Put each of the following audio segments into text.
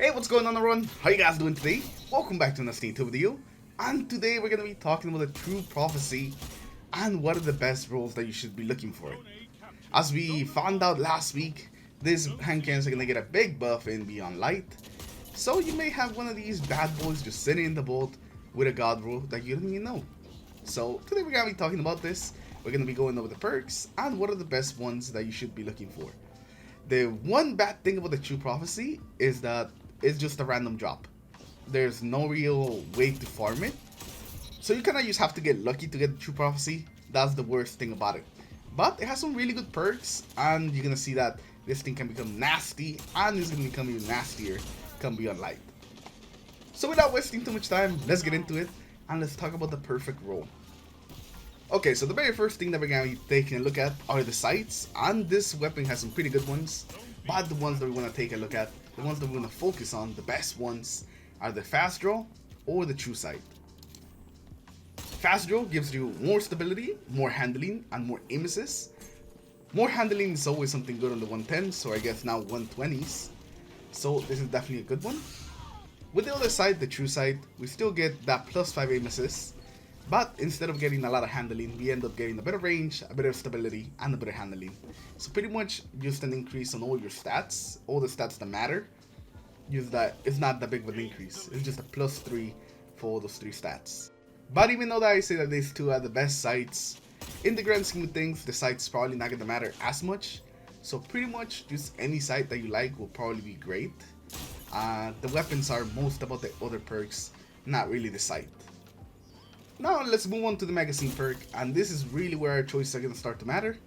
Hey, what's going on everyone? How you guys doing today? Welcome back to another Steam video. And today we're going to be talking about the True Prophecy and what are the best roles that you should be looking for. As we found out last week, these handcannons are going to get a big buff in Beyond Light. So you may have one of these bad boys just sitting in the boat with a god role that you don't even know. So today we're going to be talking about this. We're going to be going over the perks and what are the best ones that you should be looking for. The one bad thing about the True Prophecy is that it's just a random drop. There's no real way to farm it. So you kind of just have to get lucky to get the True Prophecy. That's the worst thing about it. But it has some really good perks, and you're going to see that this thing can become nasty, and it's going to become even nastier come Beyond Light. So without wasting too much time, let's get into it, and let's talk about the perfect role. Okay, so the very first thing that we're going to be taking a look at are the sights, and this weapon has some pretty good ones, but the ones that we want to take a look at, the ones that we're going to focus on, the best ones, are the fast draw or the true sight. Fast draw gives you more stability, more handling, and more aim assist. More handling is always something good on the 110s, so I guess now 120s. So this is definitely a good one. With the other side, the true sight, we still get that plus 5 aim assist. But instead of getting a lot of handling, we end up getting a better range, a better stability, and a better handling. So pretty much just an increase on all your stats, all the stats that matter. Use that, it's not that big of an increase, it's just a plus 3 for all those 3 stats. But even though that I say that these two are the best sights, in the grand scheme of things, the sight's probably not going to matter as much. So pretty much just any sight that you like will probably be great. The weapons are most about the other perks, not really the sight. Now let's move on to the magazine perk, and this is really where our choices are going to start to matter.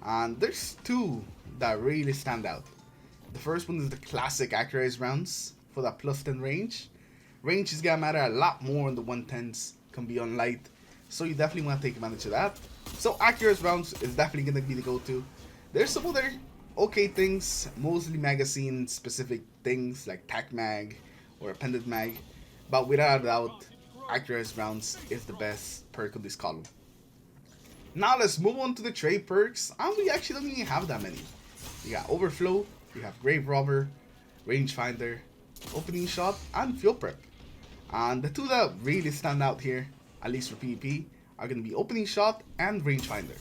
And there's two that really stand out. The first one is the classic accuracy rounds for that plus 10 range. Range is going to matter a lot more on the 110s, can be on light, so you definitely want to take advantage of that. So accuracy rounds is definitely going to be the go-to. There's some other okay things, mostly magazine specific things like tac mag or appended mag, but without a doubt, accuracy rounds is the best perk on this column. Now let's move on to the trade perks, and we actually don't even have that many. You got Overflow, you have Grave Robber, Rangefinder, Opening Shot, and Fuel Prep. And the two that really stand out here, at least for PvP, are going to be Opening Shot and Rangefinder.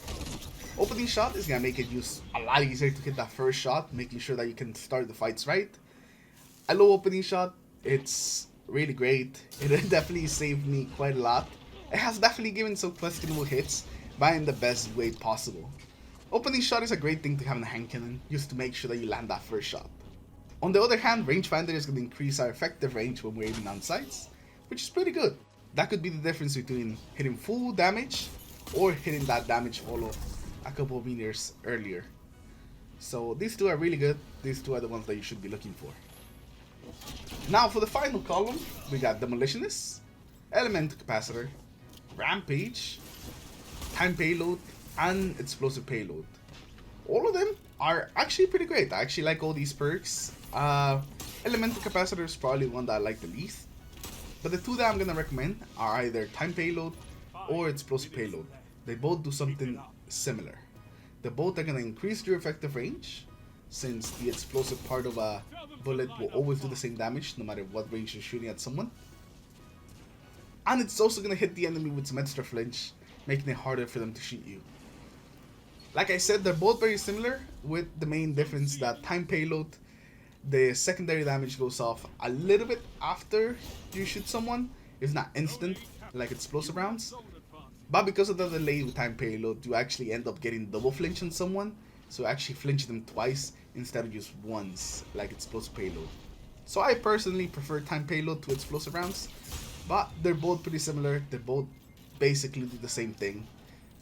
Opening Shot is going to make it use a lot easier to hit that first shot, making sure that you can start the fights right. I love Opening Shot, it's really great. It definitely saved me quite a lot. It has definitely given some questionable hits, but in the best way possible. Opening Shot is a great thing to have in a hand cannon, just to make sure that you land that first shot. On the other hand, Rangefinder is going to increase our effective range when we're aiming on sights, which is pretty good. That could be the difference between hitting full damage or hitting that damage follow a couple of meters earlier. So these two are really good. These two are the ones that you should be looking for. Now for the final column, we got Demolitionist, Elemental Capacitor, Rampage, Time Payload, and Explosive Payload. All of them are actually pretty great. I actually like all these perks. Elemental Capacitor is probably one that I like the least. But the two that I'm going to recommend are either Time Payload or Explosive Payload. They both do something similar. They both are going to increase your effective range, since the explosive part of a bullet will always do the same damage no matter what range you're shooting at someone. And it's also going to hit the enemy with some extra flinch, making it harder for them to shoot you. Like I said, they're both very similar, with the main difference that Time Payload, the secondary damage goes off a little bit after you shoot someone. It's not instant like explosive rounds. But because of the delay with Time Payload, you actually end up getting double flinch on someone. So actually flinch them twice instead of just once, like Explosive Payload. So I personally prefer Time Payload to Explosive rounds, but they're both pretty similar. They both basically do the same thing.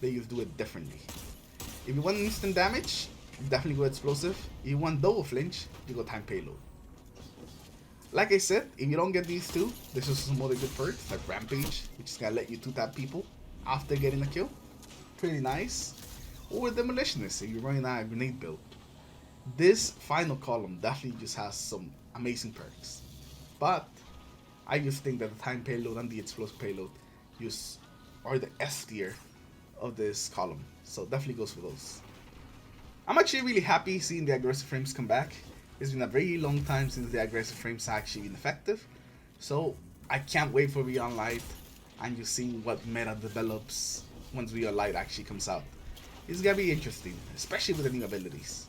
They just do it differently. If you want instant damage, definitely go Explosive. If you want double flinch, you go Time Payload. Like I said, if you don't get these two, there's also some other good perks like Rampage, which is gonna let you 2-tap people after getting a kill. Pretty nice. Or Demolitionist if you're running a grenade build. This final column definitely just has some amazing perks. But I just think that the Time Payload and the Explosive Payload just are the S tier of this column. So definitely goes for those. I'm actually really happy seeing the aggressive frames come back. It's been a very long time since the aggressive frames actually been effective, so I can't wait for Beyond Light and you see what meta develops once Beyond Light actually comes out. It's gonna be interesting, especially with the new abilities.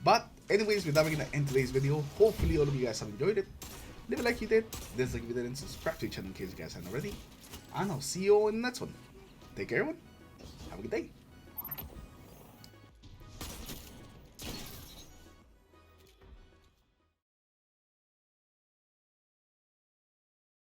But anyways, with that, we're gonna end today's video. Hopefully all of you guys have enjoyed it. Leave a like if you did, dislike if you didn't, subscribe to the channel in case you guys haven't already. And I'll see you all in the next one. Take care everyone, have a good day.